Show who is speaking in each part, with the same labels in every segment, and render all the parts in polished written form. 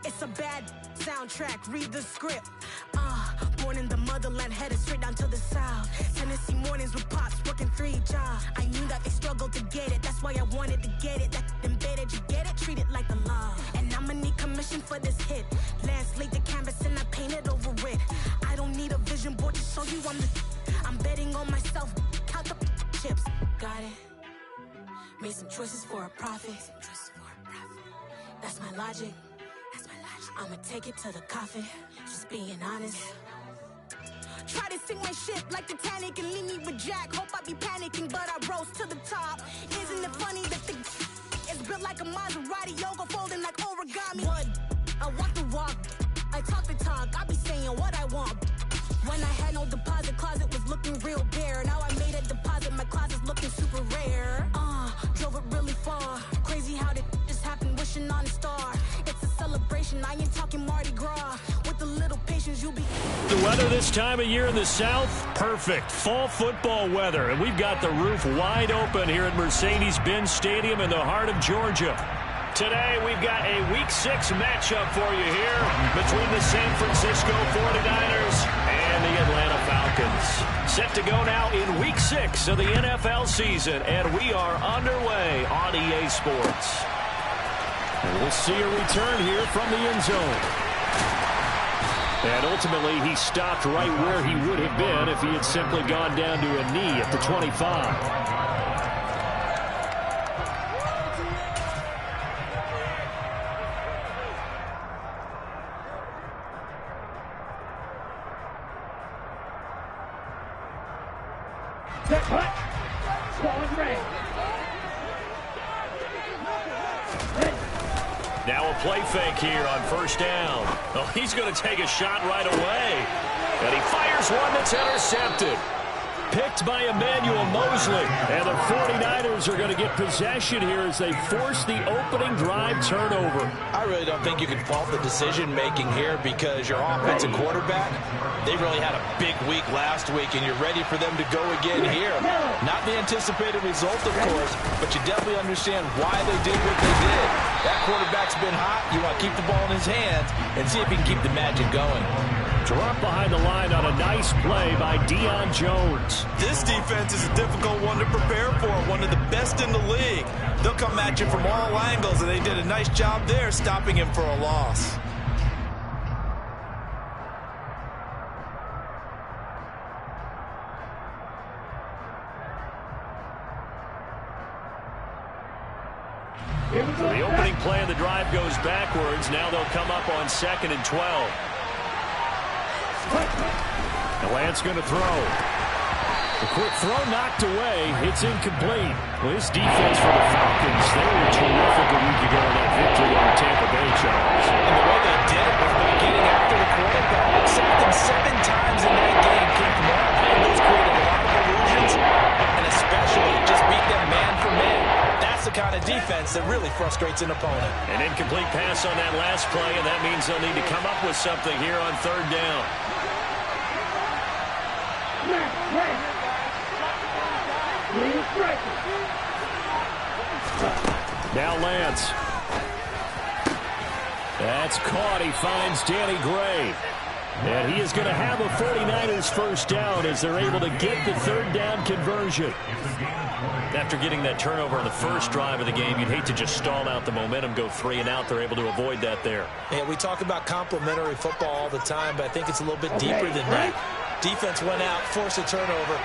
Speaker 1: It's a bad soundtrack, read the script. Born in the motherland, headed straight down to the south. Tennessee mornings with pops, working 3 jobs. I knew that they struggled to get it, that's why I wanted to get it. That embedded, you get it, treat it like a law. And I'ma need commission for this hit. Lance laid the canvas and I painted over it. I don't need a vision board to show you I'm betting on myself, count the chips. Got it. Made some choices for a profit. That's my logic. I'ma take it to the coffin, just being honest. Try to sink my ship like Titanic and leave me with Jack. Hope I be panicking, but I rose to the top. Isn't it funny that the is built like a Maserati, yoga folding like origami? What? I walk the walk, I talk the talk, I be saying what I want. When I had no deposit, closet was looking real bare. Now I made a deposit, my closet's looking super rare. Drove it really far. Crazy how did just happen, wishing on a star. It's a celebration, I ain't talking Mardi Gras. With a little patience, you'll be...
Speaker 2: The weather this time of year in the South, perfect. Fall football weather. And we've got the roof wide open here at Mercedes-Benz Stadium in the heart of Georgia. Today, we've got a Week 6 matchup for you here between the San Francisco 49ers and the Atlanta Falcons. Set to go now in Week 6 of the NFL season, and we are underway on EA Sports. And we'll see a return here from the end zone. And ultimately, he stopped right where he would have been if he had simply gone down to a knee at the 25. Now a play fake here on first down. Oh, he's going to take a shot right away. And he fires one that's intercepted. Picked by Emmanuel Mosley. And the 49ers are going to get possession here as they force the opening drive turnover.
Speaker 3: I really don't think you can fault the decision-making here because your offensive quarterback, they really had a big week last week, and you're ready for them to go again here. Not the anticipated result, of course, but you definitely understand why they did what they did. That quarterback's been hot. You want to keep the ball in his hands and see if he can keep the magic going.
Speaker 2: Drop behind the line on a nice play by Deion Jones.
Speaker 4: This defense is a difficult one to prepare for, one of the best in the league. They'll come at you from all angles, and they did a nice job there stopping him for a loss.
Speaker 2: The opening play of the drive goes backwards. Now they'll come up on 2nd and 12. And Lance going to throw. The quick throw knocked away. It's incomplete. Well, this defense for the Falcons, they were terrific a week ago in that victory over Tampa Bay, Charles.
Speaker 3: And the way they did it was by getting after the quarterback. Sacked him 7 times in that game. Kept him off, and those created a lot of illusions. And especially just beat them man for man. That's the kind of defense that really frustrates an opponent.
Speaker 2: An incomplete pass on that last play, and that means they'll need to come up with something here on 3rd down. Now Lance. That's caught. He finds Danny Gray. And he is going to have a 49ers first down as they're able to get the 3rd down conversion. After getting that turnover on the first drive of the game, you'd hate to just stall out the momentum, go 3 and out. They're able to avoid that there.
Speaker 3: Yeah, we talk about complementary football all the time, but I think it's a little bit deeper than that. Defense went out, forced a turnover,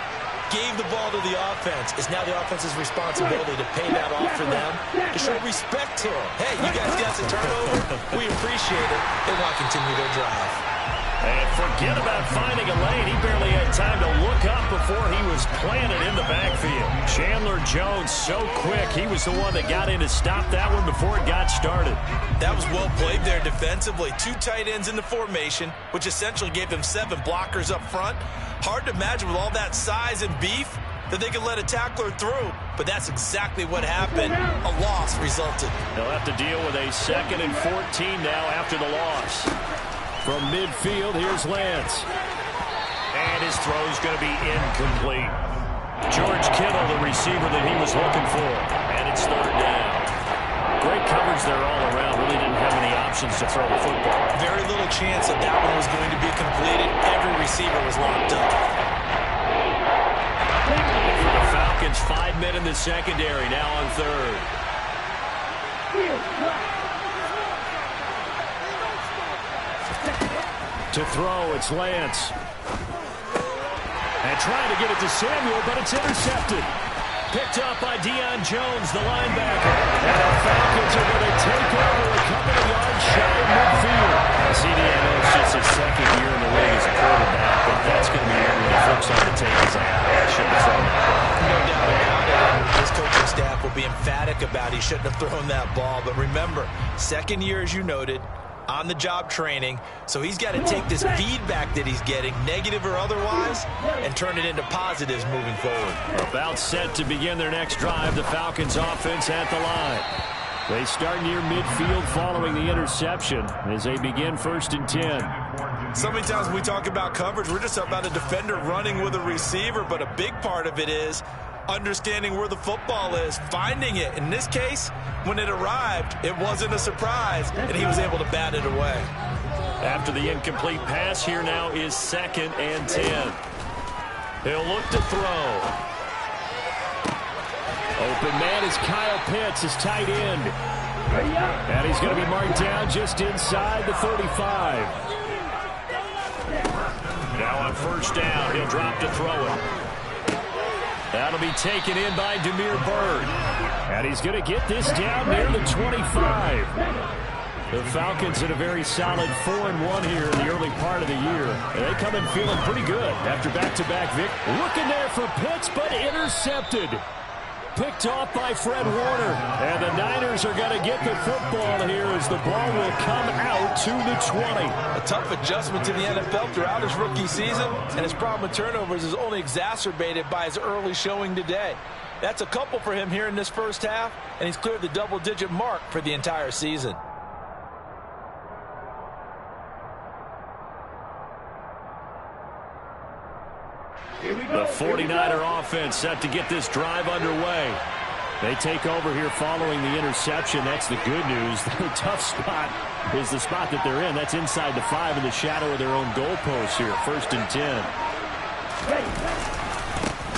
Speaker 3: gave the ball to the offense. It's now the offense's responsibility to pay that off for them, to show respect to them. Hey, you guys got the turnover. We appreciate it. They want to continue their drive.
Speaker 2: And forget about finding a lane. He barely had time to look up before he was planted in the backfield. Chandler Jones, so quick. He was the one that got in to stop that one before it got started.
Speaker 4: That was well played there defensively. 2 tight ends in the formation, which essentially gave them 7 blockers up front. Hard to imagine with all that size and beef that they could let a tackler through, but that's exactly what happened. A loss resulted.
Speaker 2: They'll have to deal with a 2nd and 14 now after the loss. From midfield, here's Lance. And his throw's going to be incomplete. George Kittle, the receiver that he was looking for. And it's 3rd down. Great coverage there all around. Really didn't have any options to throw the football.
Speaker 4: Very little chance that that one was going to be completed. Every receiver was locked up.
Speaker 2: For the Falcons, 5 men in the secondary, now on third. To throw, it's Lance. And trying to get it to Samuel, but it's intercepted. Picked up by Deion Jones, the linebacker. And the Falcons are going to take over a couple of yards shy of midfield. CDN is just his second year in the league as a quarterback, but that's going to be one where the folks on the tape is like, I shouldn't have thrown that.
Speaker 4: No doubt about it. His coaching staff will be emphatic about he shouldn't have thrown that ball. But remember, second year, as you noted, on-the-job training, so he's got to take this feedback that he's getting, negative or otherwise, and turn it into positives moving forward.
Speaker 2: About set to begin their next drive, the Falcons offense at the line. They start near midfield following the interception as they begin 1st and 10.
Speaker 4: So many times when we talk about coverage, we're just about a defender running with a receiver, but a big part of it is understanding where the football is, finding it. In this case, when it arrived, it wasn't a surprise, and he was able to bat it away.
Speaker 2: After the incomplete pass, here now is 2nd and 10. He'll look to throw. Open man is Kyle Pitts, his tight end. And he's going to be marked down just inside the 35. Now on 1st down, he'll drop to throw it. That'll be taken in by Damiere Byrd. And he's going to get this down near the 25. The Falcons in a very solid 4-1 here in the early part of the year. And they come in feeling pretty good after back-to-back victory. Looking there for Pitts, but intercepted. Picked off by Fred Warner. And the Niners are going to get the football here as the ball will come out to the 20.
Speaker 4: A tough adjustment to the NFL throughout his rookie season, and his problem with turnovers is only exacerbated by his early showing today. That's a couple for him here in this first half, and he's cleared the double-digit mark for the entire season.
Speaker 2: The 49er offense set to get this drive underway. They take over here following the interception. That's the good news. The tough spot is the spot that they're in. That's inside the 5 in the shadow of their own goalpost here. 1st and 10.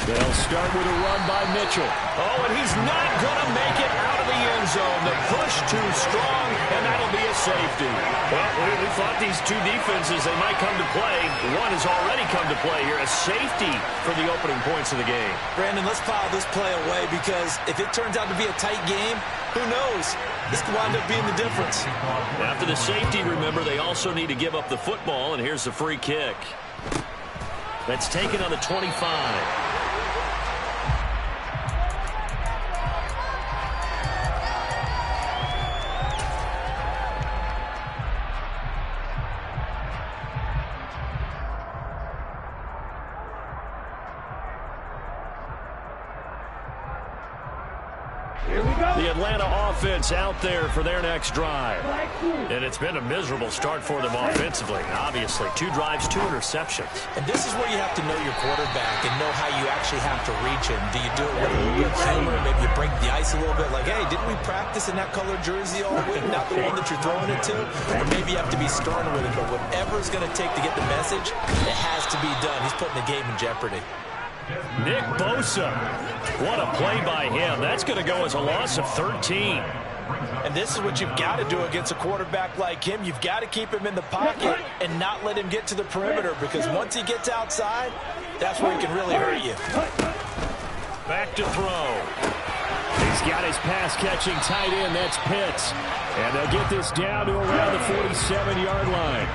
Speaker 2: They'll start with a run by Mitchell. Oh, and he's not going to make it out of the end zone. The push too strong, and that'll be a safety. Well, we thought these two defenses, they might come to play. One has already come to play here. A safety for the opening points of the game.
Speaker 4: Brandon, let's file this play away because if it turns out to be a tight game, who knows? This could wind up being the difference.
Speaker 2: After the safety, remember, they also need to give up the football, and here's the free kick. That's taken on the 25. The Atlanta offense out there for their next drive. And it's been a miserable start for them offensively, obviously. 2 drives, 2 interceptions.
Speaker 4: And this is where you have to know your quarterback and know how you actually have to reach him. Do you do it with a little bit of humor? Maybe you break the ice a little bit like, hey, didn't we practice in that colored jersey all week? Not the one that you're throwing it to? Or maybe you have to be stern with it. But whatever it's going to take to get the message, it has to be done. He's putting the game in jeopardy.
Speaker 2: Nick Bosa. What a play by him. That's going to go as a loss of 13.
Speaker 4: And this is what you've got to do against a quarterback like him. You've got to keep him in the pocket and not let him get to the perimeter, because once he gets outside, that's where he can really hurt you.
Speaker 2: Back to throw. He's got his pass-catching tight end. That's Pitts. And they'll get this down to around the 47-yard line.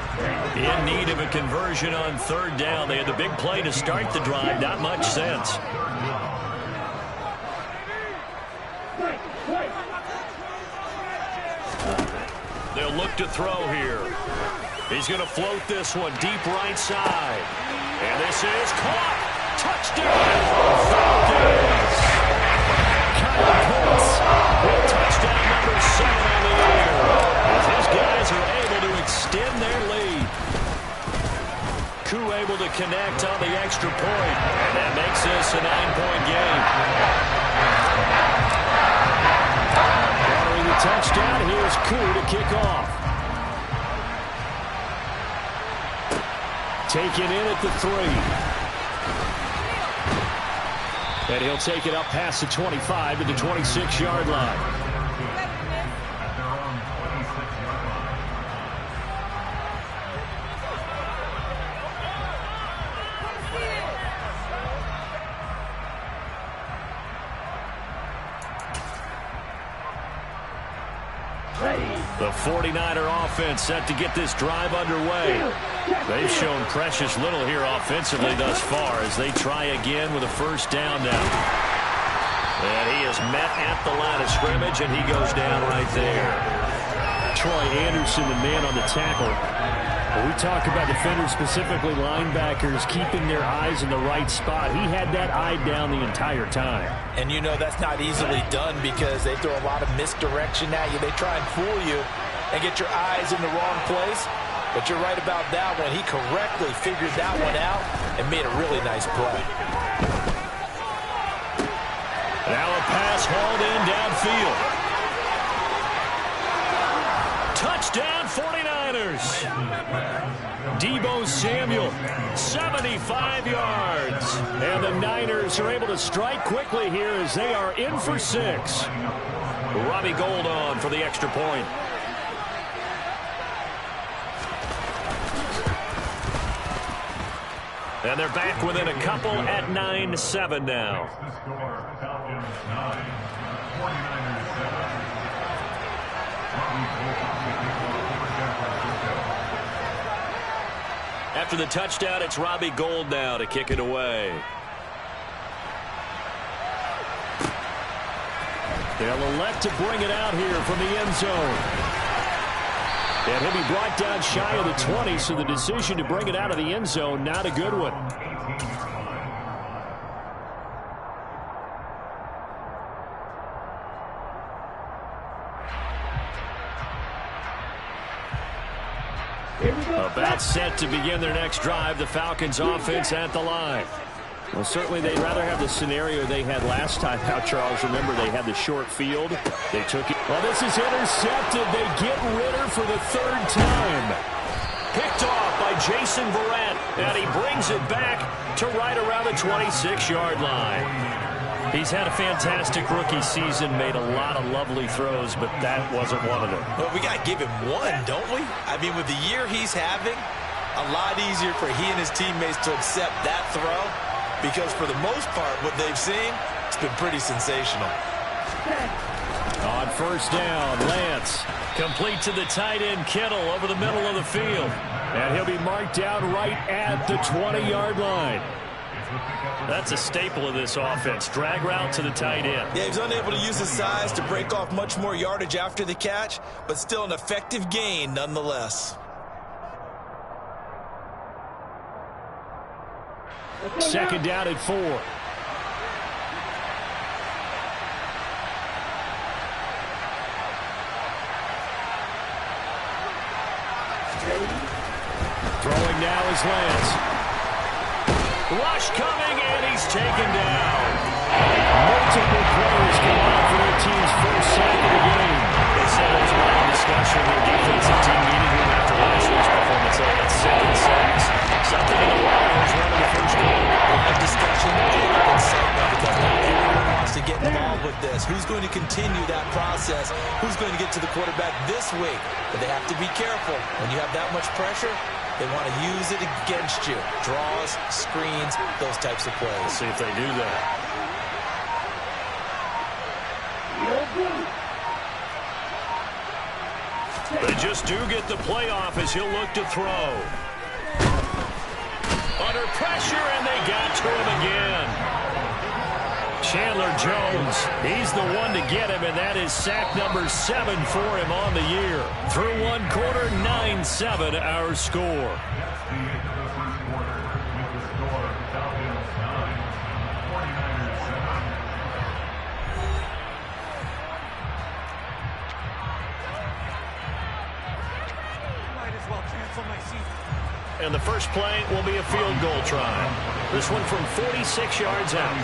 Speaker 2: In need of a conversion on 3rd down. They had the big play to start the drive. Not much sense. They'll look to throw here. He's going to float this one deep right side. And this is caught. Touchdown, Falcons. Kyle Pitts with touchdown number 7 on the year. As his guys are able to extend their lead. Koo able to connect on the extra point. And that makes this a 9-point game. Countering the touchdown. Here's Koo to kick off. Taken in at the 3. And he'll take it up past the 25 to the 26-yard line. The 49er offense set to get this drive underway. They've shown precious little here offensively thus far as they try again with a first down now. And he is met at the line of scrimmage, and he goes down right there. Troy Anderson, the man on the tackle. When we talk about defenders, specifically linebackers, keeping their eyes in the right spot, he had that eye down the entire time.
Speaker 3: And you know that's not easily done because they throw a lot of misdirection at you. They try and fool you and get your eyes in the wrong place. But you're right about that one. He correctly figured that one out and made a really nice play.
Speaker 2: Now a pass hauled in downfield. Touchdown 49ers. Deebo Samuel, 75 yards. And the Niners are able to strike quickly here as they are in for 6. Robbie Gould on for the extra point. And they're back within a couple at 9-7 now. After the touchdown, it's Robbie Gould now to kick it away. They'll elect to bring it out here from the end zone. And he'll be brought down shy of the 20, so the decision to bring it out of the end zone, not a good one. About set to begin their next drive, the Falcons offense at the line. Well, certainly they'd rather have the scenario they had last time out, Charles. Remember, they had the short field. They took it. Well, this is intercepted. They get Ritter for the 3rd time. Picked off by Jason Verrett, and he brings it back to right around the 26-yard line. He's had a fantastic rookie season, made a lot of lovely throws, but that wasn't one of them.
Speaker 4: Well, we got to give him one, don't we? I mean, with the year he's having, a lot easier for he and his teammates to accept that throw because for the most part, what they've seen, it's been pretty sensational.
Speaker 2: On first down, Lance complete to the tight end Kittle over the middle of the field. And he'll be marked down right at the 20-yard line. That's a staple of this offense. Drag route to the tight end.
Speaker 4: Yeah, he's unable to use his size to break off much more yardage after the catch, but still an effective gain nonetheless.
Speaker 2: Second down at 4. Throwing now is Lance. Rush coming, and he's taken down. Multiple players come out for their team's first sack of the game. They said there was a lot of discussion in the defensive team meeting room after last week's performance. They had 7 sacks. Something in the water was running the first game.
Speaker 4: A discussion, excitement, because not everyone wants to get involved with this. Who's going to continue that process? Who's going to get to the quarterback this week? But they have to be careful. When you have that much pressure, they want to use it against you. Draws, screens, those types of plays.
Speaker 2: Let's see if they do that. They just do get the play off as he'll look to throw. Under pressure, and they got to him again. Chandler Jones, he's the one to get him, and that is sack number 7 for him on the year. Through one quarter, 9-7 our score. And the first play will be a field goal try. This one from 46 yards out.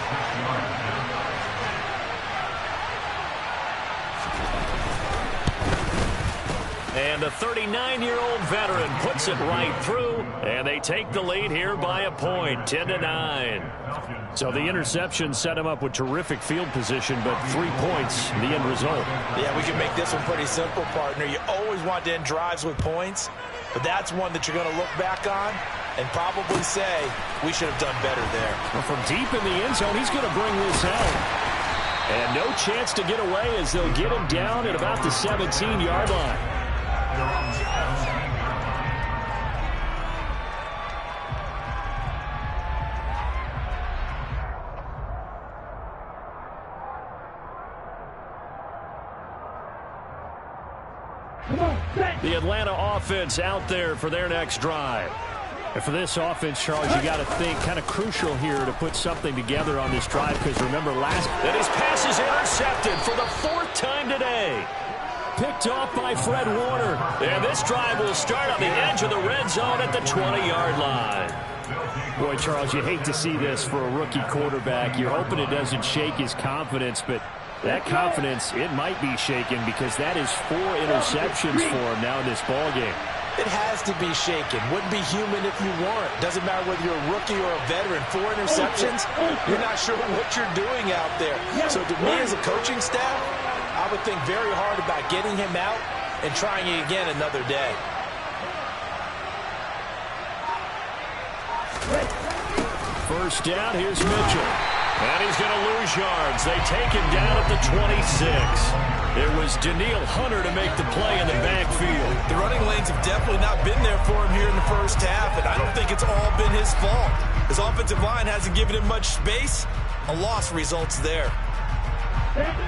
Speaker 2: And the 39-year-old veteran puts it right through, and they take the lead here by a point, 10-9. So the interception set him up with terrific field position, but 3 points, the end result.
Speaker 3: Yeah, we can make this one pretty simple, partner. You always want to end drives with points, but that's one that you're going to look back on and probably say, we should have done better there.
Speaker 2: Well, from deep in the end zone, he's going to bring this out. And no chance to get away as they'll get him down at about the 17-yard line. The Atlanta offense out there for their next drive. And for this offense, Charles, you got to think kind of crucial here to put something together on this drive, because remember that his pass is intercepted for the 4th time today. Picked off by Fred Warner. And this drive will start on the edge of the red zone at the 20-yard line. Boy, Charles, you hate to see this for a rookie quarterback. You're hoping it doesn't shake his confidence, but that confidence, it might be shaken, because that is 4 interceptions for him now in this ballgame.
Speaker 3: It has to be shaken. Wouldn't be human if you weren't. Doesn't matter whether you're a rookie or a veteran. 4 interceptions, you're not sure what you're doing out there. So to me as a coaching staff, I would think very hard about getting him out and trying it again another day.
Speaker 2: First down, here's Mitchell. And he's going to lose yards. They take him down at the 26. It was Daniil Hunter to make the play in the backfield.
Speaker 4: The running lanes have definitely not been there for him here in the first half, and I don't think it's all been his fault. His offensive line hasn't given him much space. A loss results there.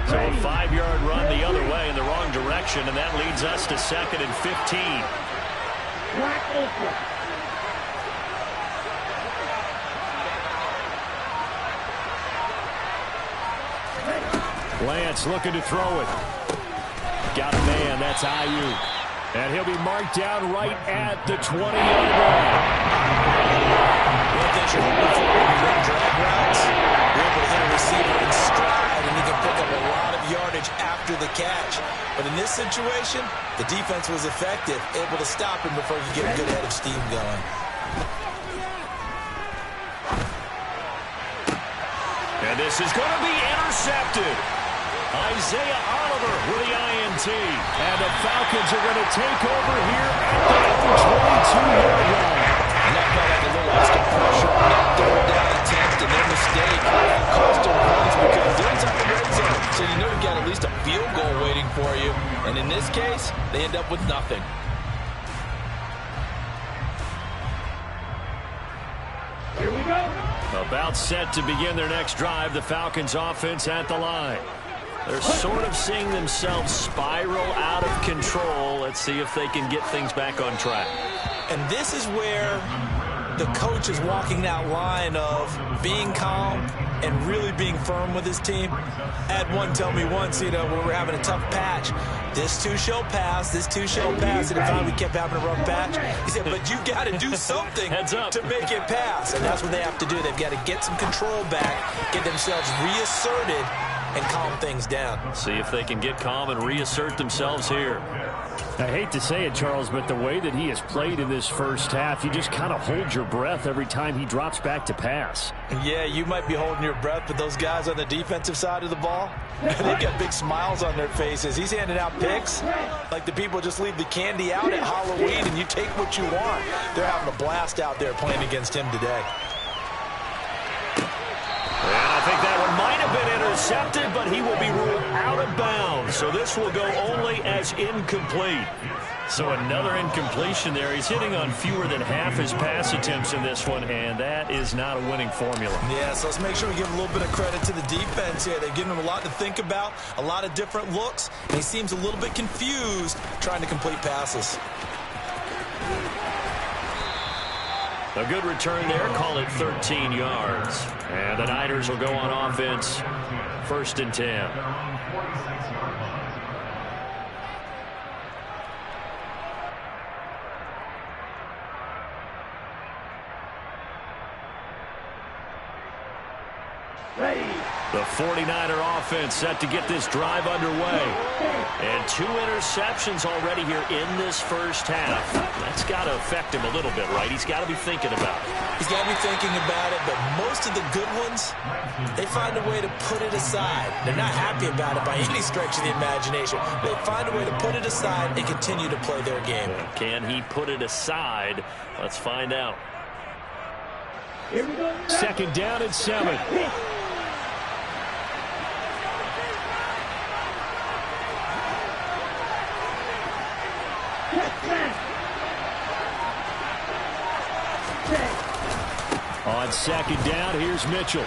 Speaker 2: So a 5-yard run the other way in the wrong direction, and that leads us to 2nd and 15. Lance looking to throw it. Got a man, that's Ayuk. And he'll be marked down right at the 20-yard line.
Speaker 3: One thing you're hoping for when you run drag routes, you're able to hit a receiver in stride, and he can pick up a lot of yardage after the catch. But in this situation, the defense was effective, able to stop him before he could get a good head of steam going.
Speaker 2: And this is going to be intercepted. Isaiah Oliver with the INT. And the Falcons are going to take over here at the 22-yard line.
Speaker 3: And that felt like a little extra pressure on that third down attempt, and their mistake cost them points because they're inside the red zone. So you know you got at least a field goal waiting for you. And in this case, they end up with nothing.
Speaker 2: Here we go. About set to begin their next drive, the Falcons offense at the line. They're sort of seeing themselves spiral out of control. Let's see if they can get things back on track.
Speaker 3: And this is where the coach is walking that line of being calm and really being firm with his team. I had one tell me once, when we're having a tough patch, this too shall pass, this too shall pass, and finally we kept having a rough patch. He said, but you got to do something to make it pass, and that's what they have to do. They've got to get some control back, get themselves reasserted, and calm things down.
Speaker 2: See if they can get calm and reassert themselves here. I hate to say it, Charles, but the way that he has played in this first half, you just kind of hold your breath every time he drops back to pass.
Speaker 3: Yeah, you might be holding your breath, but those guys on the defensive side of the ball, they've got big smiles on their faces. He's handing out picks like the people just leave the candy out at Halloween and you take what you want. They're having a blast out there playing against him today.
Speaker 2: And I think that one might have been intercepted, but he will be ruled out of bounds. So this will go only as incomplete. So another incompletion there. He's hitting on fewer than half his pass attempts in this one, and that is not a winning formula.
Speaker 3: Yeah, so let's make sure we give a little bit of credit to the defense here. They've given him a lot to think about, a lot of different looks, and he seems a little bit confused trying to complete passes.
Speaker 2: A good return there. Call it 13 yards. And the Niners will go on offense. 1st and 10. The 49er offense set to get this drive underway. And 2 interceptions already here in this first half. That's got to affect him a little bit, right? He's got to be thinking about it.
Speaker 4: He's got to be thinking about it, but most of the good ones, they find a way to put it aside. They're not happy about it by any stretch of the imagination. They find a way to put it aside and continue to play their game.
Speaker 2: Can he put it aside? Let's find out. Second down and 7. On second down, here's Mitchell.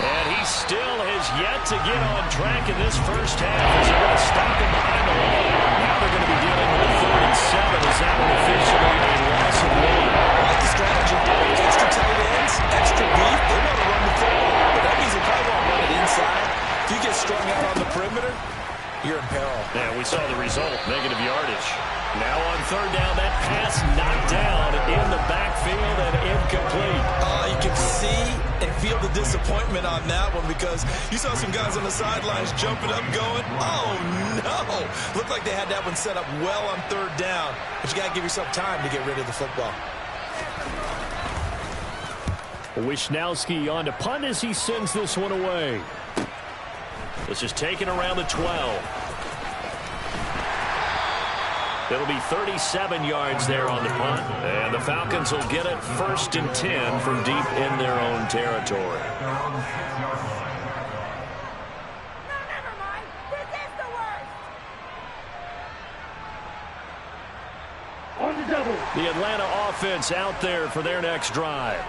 Speaker 2: And he still has yet to get on track in this first half as they're going to stop him behind the line. Now they're going to be dealing with a 3rd and 7 as that one officially a loss of 1.
Speaker 4: I like the strategy. Extra tight ends, extra beef. They want to run the football, but that means they probably won't run it inside. If you get strung out on the perimeter, you're in peril.
Speaker 2: Yeah, we saw the result, negative yardage. Now on 3rd down, that pass knocked down in the backfield and incomplete.
Speaker 4: You can see and feel the disappointment on that one because you saw some guys on the sidelines jumping up going, oh no. Looked like they had that one set up well on 3rd down, but you got to give yourself time to get rid of the football.
Speaker 2: Wishnowski on to punt as he sends this one away. This is taken around the 12. It'll be 37 yards there on the punt. And the Falcons will get it 1st and 10 from deep in their own territory. The Atlanta offense out there for their next drive.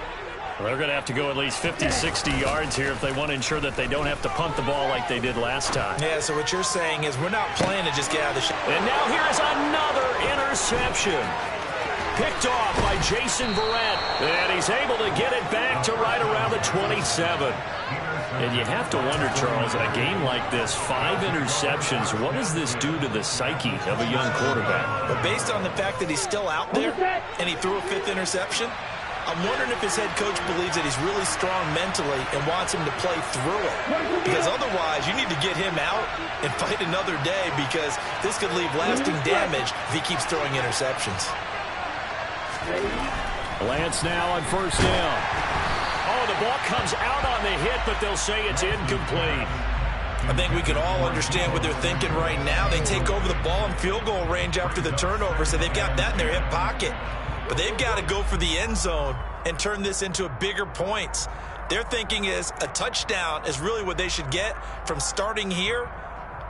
Speaker 2: They're going to have to go at least 50, 60 yards here if they want to ensure that they don't have to punt the ball like they did last time.
Speaker 4: Yeah, so what you're saying is we're not playing to just get out of the shot.
Speaker 2: And now here's another interception. Picked off by Jason Verrett. And he's able to get it back to right around the 27. And you have to wonder, Charles, in a game like this, 5 interceptions, what does this do to the psyche of a young quarterback?
Speaker 4: But based on the fact that he's still out there and he threw a 5th interception, I'm wondering if his head coach believes that he's really strong mentally and wants him to play through it. Because otherwise, you need to get him out and fight another day because this could leave lasting damage if he keeps throwing interceptions.
Speaker 2: Lance now on 1st down. Oh, the ball comes out on the hit, but they'll say it's incomplete.
Speaker 4: I think we can all understand what they're thinking right now. They take over the ball in field goal range after the turnover, so they've got that in their hip pocket. But they've got to go for the end zone and turn this into a bigger points. Their thinking is a touchdown is really what they should get from starting here.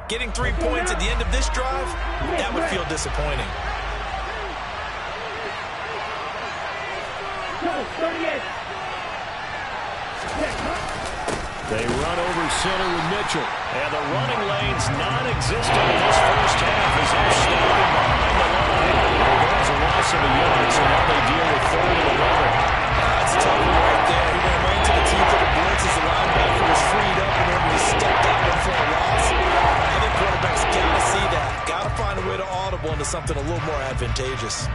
Speaker 4: Getting 3 points at the end of this drive, that would feel disappointing.
Speaker 2: They run over center with Mitchell. And the running lane's non-existent in this first half as they're snapping behind the line. There's a loss of a yard, so now they deal with 3rd and 11.
Speaker 4: That's a tough one right there. He ran right into the teeth of the blitz as the linebacker was freed up in order to step that one for a loss. I think quarterbacks got to see that. Got to find a way to audible into something a little more advantageous.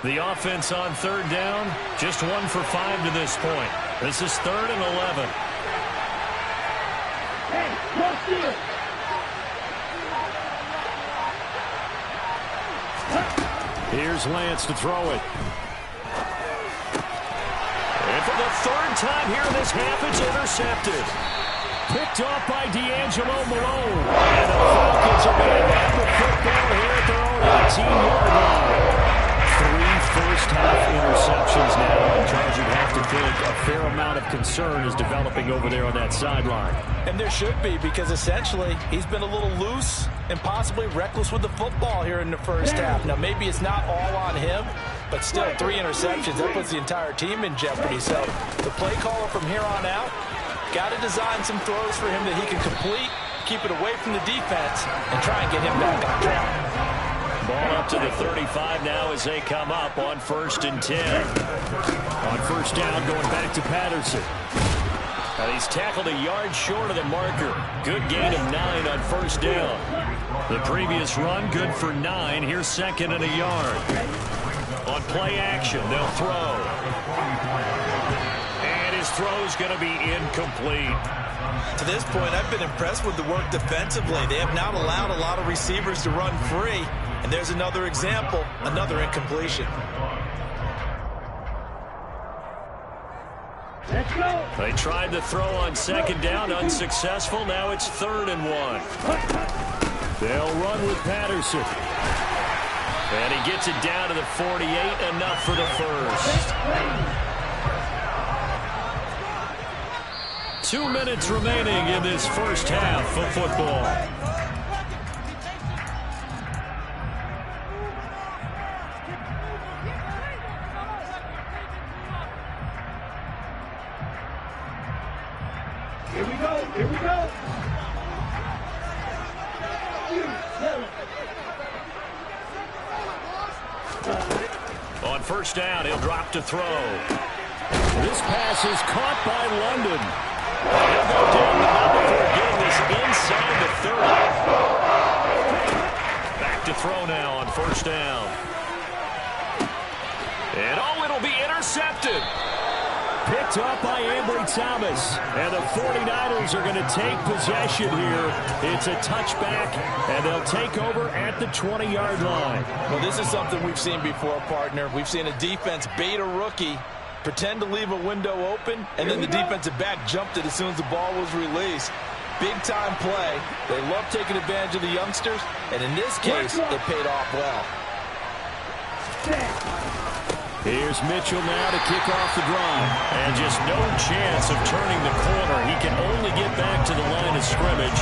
Speaker 2: The offense on 3rd down, just 1 for 5 to this point. This is 3rd and 11. Here's Lance to throw it. And for the 3rd time here in this half, it's intercepted. Picked off by D'Angelo Malone. And the Falcons are going to have the football here at their own 18-yard line. 3 first-half interceptions now, and Charles, you'd have to think a fair amount of concern is developing over there on that sideline.
Speaker 4: And there should be, because essentially he's been a little loose and possibly reckless with the football here in the first half. Now, maybe it's not all on him, but still 3 interceptions. That puts the entire team in jeopardy. So the play caller from here on out got to design some throws for him that he can complete, keep it away from the defense, and try and get him back on track.
Speaker 2: Ball up to the 35 now as they come up on 1st and 10. On 1st down, going back to Patterson. And he's tackled a yard short of the marker. Good gain of 9 on 1st down. The previous run, good for 9. Here's 2nd and a yard. On play action, they'll throw. And his throw's going to be incomplete.
Speaker 4: To this point, I've been impressed with the work defensively. They have not allowed a lot of receivers to run free. And there's another example, another incompletion.
Speaker 5: Let's go.
Speaker 2: They tried to throw on second down, unsuccessful. Now it's 3rd and 1. They'll run with Patterson. And he gets it down to the 48, enough for the first. 2 minutes remaining in this first half of football.
Speaker 5: Here we go. Here we go.
Speaker 2: On first down, he'll drop to throw. This pass is caught by London. He'll go down the middle before getting this inside the 30. Back to throw now on first down. And it'll be intercepted. Picked up by Ambry Thomas. And the 49ers are going to take possession here. It's a touchback, and they'll take over at the 20-yard line.
Speaker 3: Well, this is something we've seen before, partner. We've seen a defense bait a rookie, pretend to leave a window open, and then the defensive back jumped it as soon as the ball was released. Big-time play. They love taking advantage of the youngsters, and in this case, it paid off well.
Speaker 2: Here's Mitchell now to kick off the drive. And just no chance of turning the corner. He can only get back to the line of scrimmage.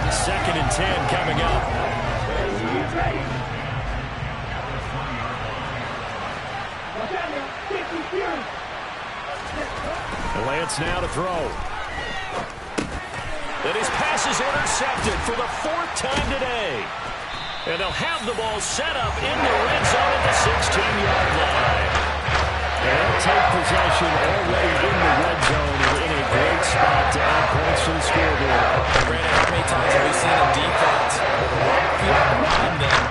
Speaker 2: 2nd and 10 coming up. Lance now to throw. And his pass is intercepted for the 4th time today. And they'll have the ball set up in the red zone at the 16-yard line. And they'll take possession already in the red zone and in a great spot to add points to the scoreboard.
Speaker 3: Brandon, how many times have we seen a defense with a long field behind them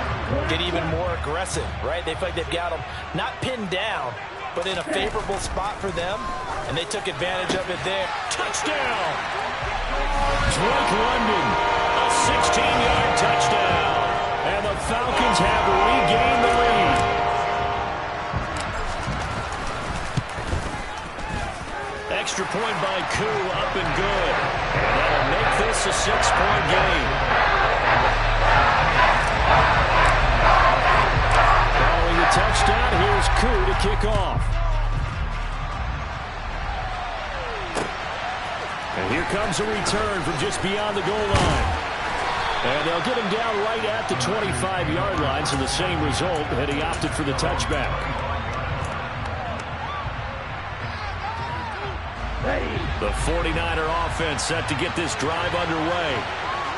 Speaker 3: get even more aggressive, right? They feel like they've got them not pinned down, but in a favorable spot for them, and they took advantage of it there.
Speaker 2: Touchdown! Drake London, a 16-yard touchdown. And the Falcons have regained the lead. Extra point by Koo, up and good. And that'll make this a 6-point game. Following the touchdown, here's Koo to kick off. And here comes a return from just beyond the goal line. And they'll get him down right at the 25-yard line, so the same result, and he opted for the touchback. The 49er offense set to get this drive underway.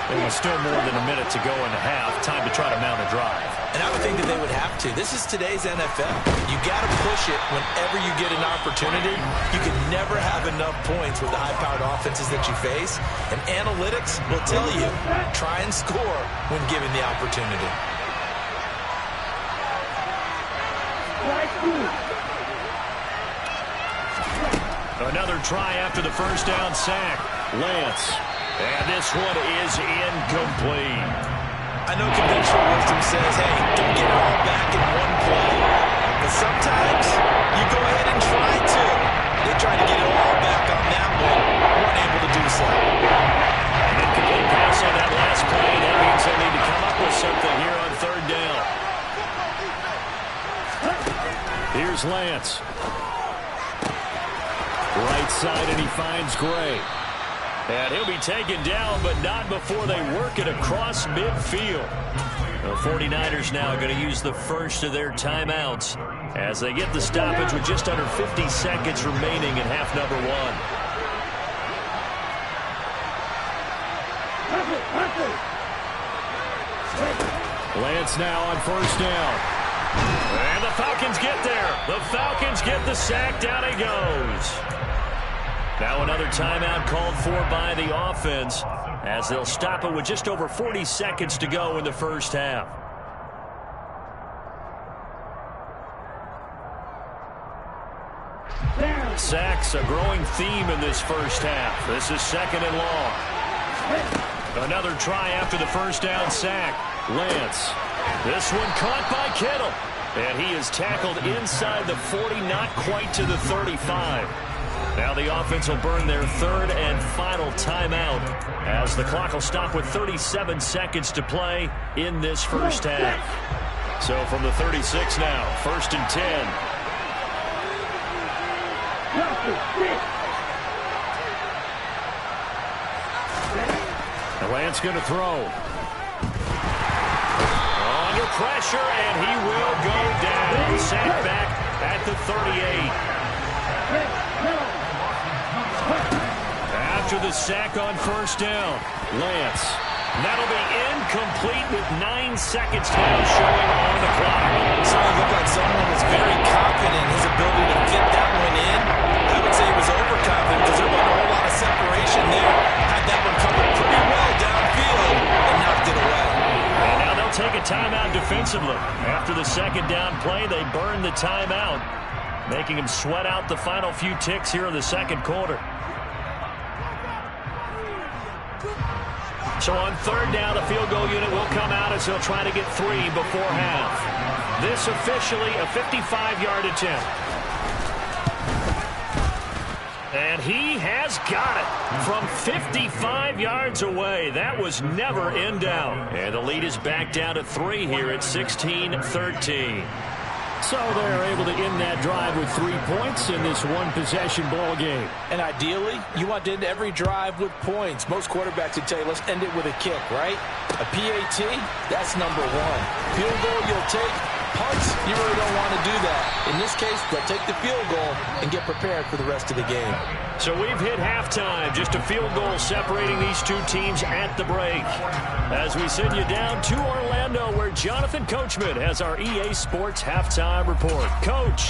Speaker 2: And with still more than a minute to go in the half, time to try to mount a drive.
Speaker 4: And I would think that they would have to. This is today's NFL. You got to push it whenever you get an opportunity. You can never have enough points with the high-powered offenses that you face. And analytics will tell you, try and score when given the opportunity.
Speaker 2: Another try after the first down sack. Lance. And this one is incomplete.
Speaker 4: I know conventional wisdom says, hey, don't get it all back in one play. But sometimes you go ahead and try to. They tried to get it all back on that one. Weren't able to do so.
Speaker 2: Incomplete pass on that last play. That means they need to come up with something here on 3rd down. Here's Lance. Right side, and he finds Gray. And he'll be taken down, but not before they work it across midfield. The 49ers now going to use the first of their timeouts as they get the stoppage with just under 50 seconds remaining in half number 1. Lance now on first down. And the Falcons get there. The Falcons get the sack. Down he goes. Now another timeout called for by the offense as they'll stop it with just over 40 seconds to go in the first half. Sacks, a growing theme in this first half. This is 2nd and long. Another try after the first down sack. Lance. This one caught by Kittle. And he is tackled inside the 40, not quite to the 35. Now the offense will burn their 3rd and final timeout as the clock will stop with 37 seconds to play in this first half. So from the 36 now, 1st and 10. Lance going to throw. Under pressure, and he will go down. Sacked back at the 38. After the sack on 1st down, Lance. That'll be incomplete with 9 seconds now showing on the clock.
Speaker 3: Certainly looked like someone was very confident in his ability to fit that one in. I would say he was overconfident because there wasn't a whole lot of separation there. Had that one covered pretty well downfield and knocked it away.
Speaker 2: And now they'll take a timeout defensively. After the 2nd down play, they burn the timeout, making him sweat out the final few ticks here in the 2nd quarter. So on 3rd down, the field goal unit will come out as he'll try to get 3 before half. This officially a 55-yard attempt. And he has got it from 55 yards away. That was never in doubt. And the lead is back down to 3 here at 16-13. So they're able to end that drive with 3 points in this one-possession ball game.
Speaker 3: And ideally, you want to end every drive with points. Most quarterbacks would tell you, let's end it with a kick, right? A PAT, that's number 1. Field goal, you'll take. Punts, you really don't want to do that. In this case, they'll take the field goal and get prepared for the rest of the game.
Speaker 2: So we've hit halftime. Just a field goal separating these two teams at the break. As we send you down to Orlando, where Jonathan Coachman has our EA Sports halftime report. Coach.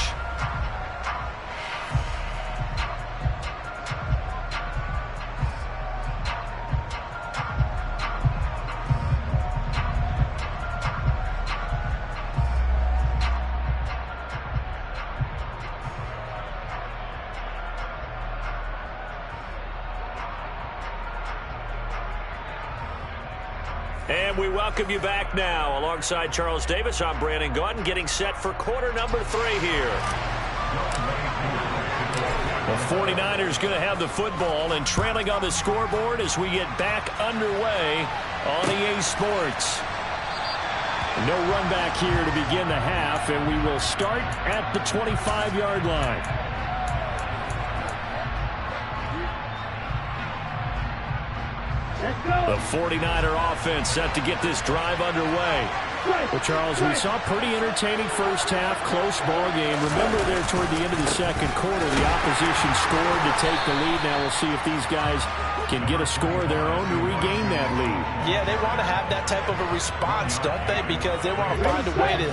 Speaker 2: And we welcome you back now. Alongside Charles Davis, I'm Brandon Gaudin, getting set for quarter number 3 here. The 49ers going to have the football and trailing on the scoreboard as we get back underway on EA Sports. No run back here to begin the half, and we will start at the 25-yard line. The 49er offense set to get this drive underway. Well, Charles, we saw a pretty entertaining first half, close ball game. Remember there toward the end of the 2nd quarter, the opposition scored to take the lead. Now we'll see if these guys can get a score of their own to regain that lead.
Speaker 3: Yeah, they want to have that type of a response, don't they? Because they want to find a way to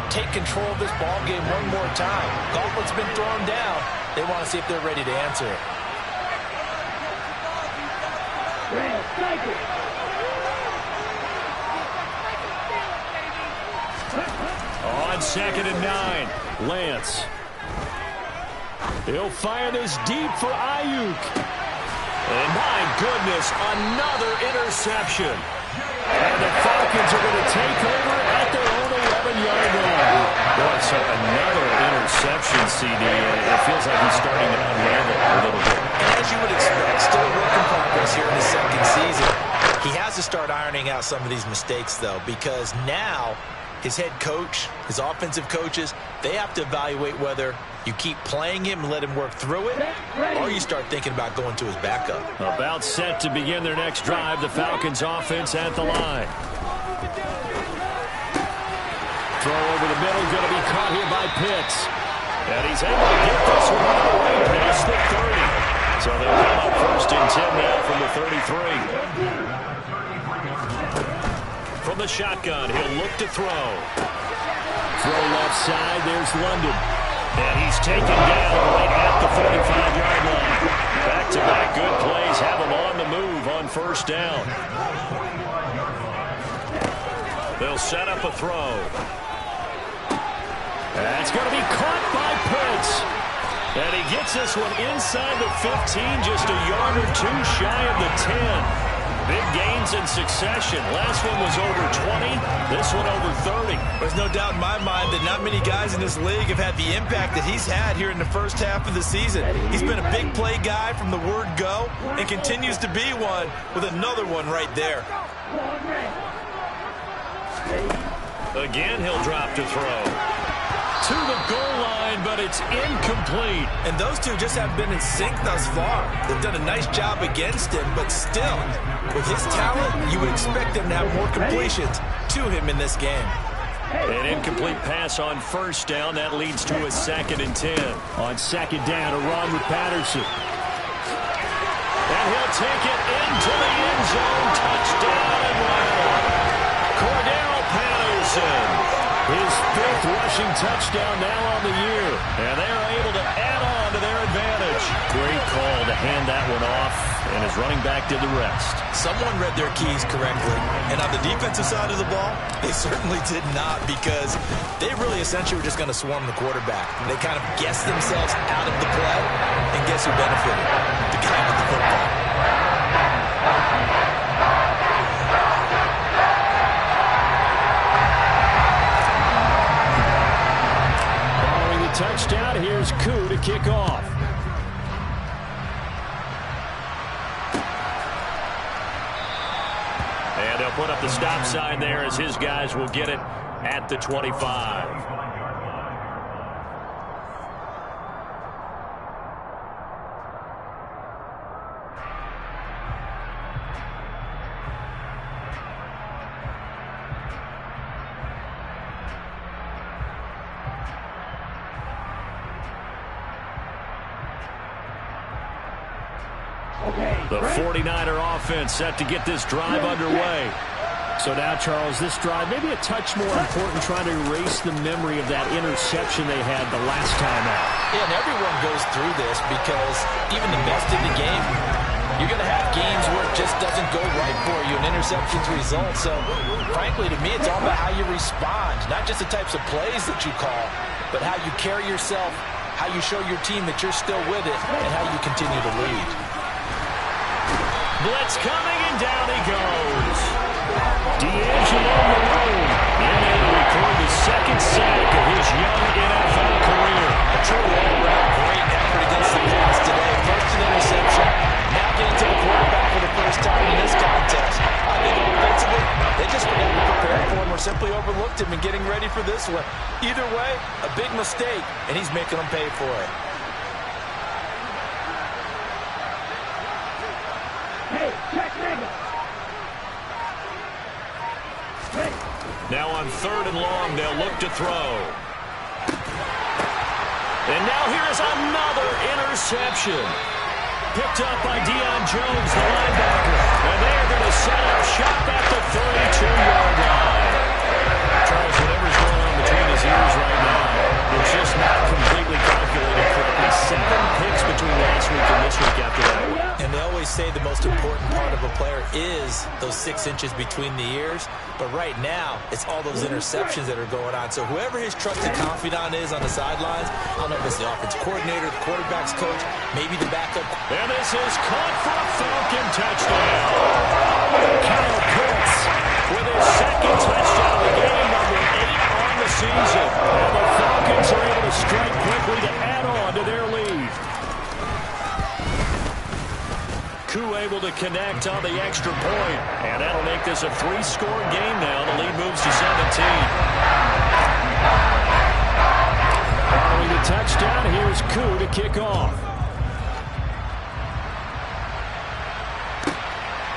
Speaker 3: take control of this ball game one more time. Gauntlet's been thrown down. They want to see if they're ready to answer it.
Speaker 2: On 2nd and 9, Lance. He'll fire this deep for Ayuk. And my goodness, another interception. And the Falcons are going to take over at their own 11-yard line. Boy, so another interception, CD. It feels like he's starting to unravel a little bit.
Speaker 3: And as you would expect, still a work in progress here in the 2nd season. He has to start ironing out some of these mistakes, though, because now his head coach, his offensive coaches, they have to evaluate whether you keep playing him and let him work through it, or you start thinking about going to his backup.
Speaker 2: About set to begin their next drive, the Falcons offense at the line. Throw over the middle, going to be caught here by Pitts. And he's able to get this one all the way past the 30. So they'll come up 1st and 10 now from the 33. From the shotgun, he'll look to throw. Throw left side, there's London. And he's taken down right at the 45-yard line. Back-to-back good plays have him on the move on 1st down. They'll set up a throw. That's going to be caught by Pitts. And he gets this one inside the 15, just a yard or two shy of the 10. Big gains in succession. Last one was over 20. This one over 30.
Speaker 4: There's no doubt in my mind that not many guys in this league have had the impact that he's had here in the first half of the season. He's been a big play guy from the word go and continues to be one with another one right there.
Speaker 2: Again, he'll drop to throw. To the goal line, but it's incomplete.
Speaker 4: And those two just haven't been in sync thus far. They've done a nice job against him, but still, with his talent, you would expect him to have more completions to him in this game.
Speaker 2: An incomplete pass on first down. That leads to a 2nd and 10. On second down, a run with Patterson. And he'll take it into the end zone. Touchdown Atlanta. Cordell Patterson. His 5th rushing touchdown now on the year. And they're able to add on to their advantage. Great call to hand that one off. And his running back did the rest.
Speaker 4: Someone read their keys correctly. And on the defensive side of the ball, they certainly did not, because they really essentially were just going to swarm the quarterback. They kind of guessed themselves out of the play. And guess who benefited? The guy with the football.
Speaker 2: Touchdown. Here's Koo to kick off. And they'll put up the stop sign there as his guys will get it at the 25. The 49er offense set to get this drive underway. So now, Charles, this drive maybe a touch more important, trying to erase the memory of that interception they had the last time out.
Speaker 3: Yeah, and everyone goes through this because even the best in the game, you're going to have games where it just doesn't go right for you, and interceptions result. So, frankly, to me, it's all about how you respond, not just the types of plays that you call, but how you carry yourself, how you show your team that you're still with it, and how you continue to lead.
Speaker 2: Blitz coming, and down he goes. D'Angelo Malone being able to record the 2nd sack of his young NFL career.
Speaker 3: A truly all-around great effort against the pass today. First an interception, now getting to the quarterback for the first time in this contest. I think offensively, they just forgot to prepare for him or simply overlooked him in getting ready for this one. Either way, a big mistake, and he's making them pay for it.
Speaker 2: Now on 3rd and long, they'll look to throw. And now here is another interception. Picked up by Deion Jones, the linebacker. And they're going to set up shop at the 32-yard line. Charles, whatever's going on between his ears right now, it's just not completely calculated correctly. 7 picks between last week and this week after that.
Speaker 3: And they always say the most important part of a player is those 6 inches between the ears. But right now, it's all those interceptions that are going on. So whoever his trusted confidant is on the sidelines, I don't know if it's the offense coordinator, the quarterback's coach, maybe the backup.
Speaker 2: And this is caught for a Falcon touchdown. Kyle Pitts with his 2nd touchdown of the game, number 8 on the season. And the Falcons are able to strike quickly to add on to their lead. Koo able to connect on the extra point. And that'll make this a 3-score game now. The lead moves to 17. Following the touchdown, here's Koo to kick off.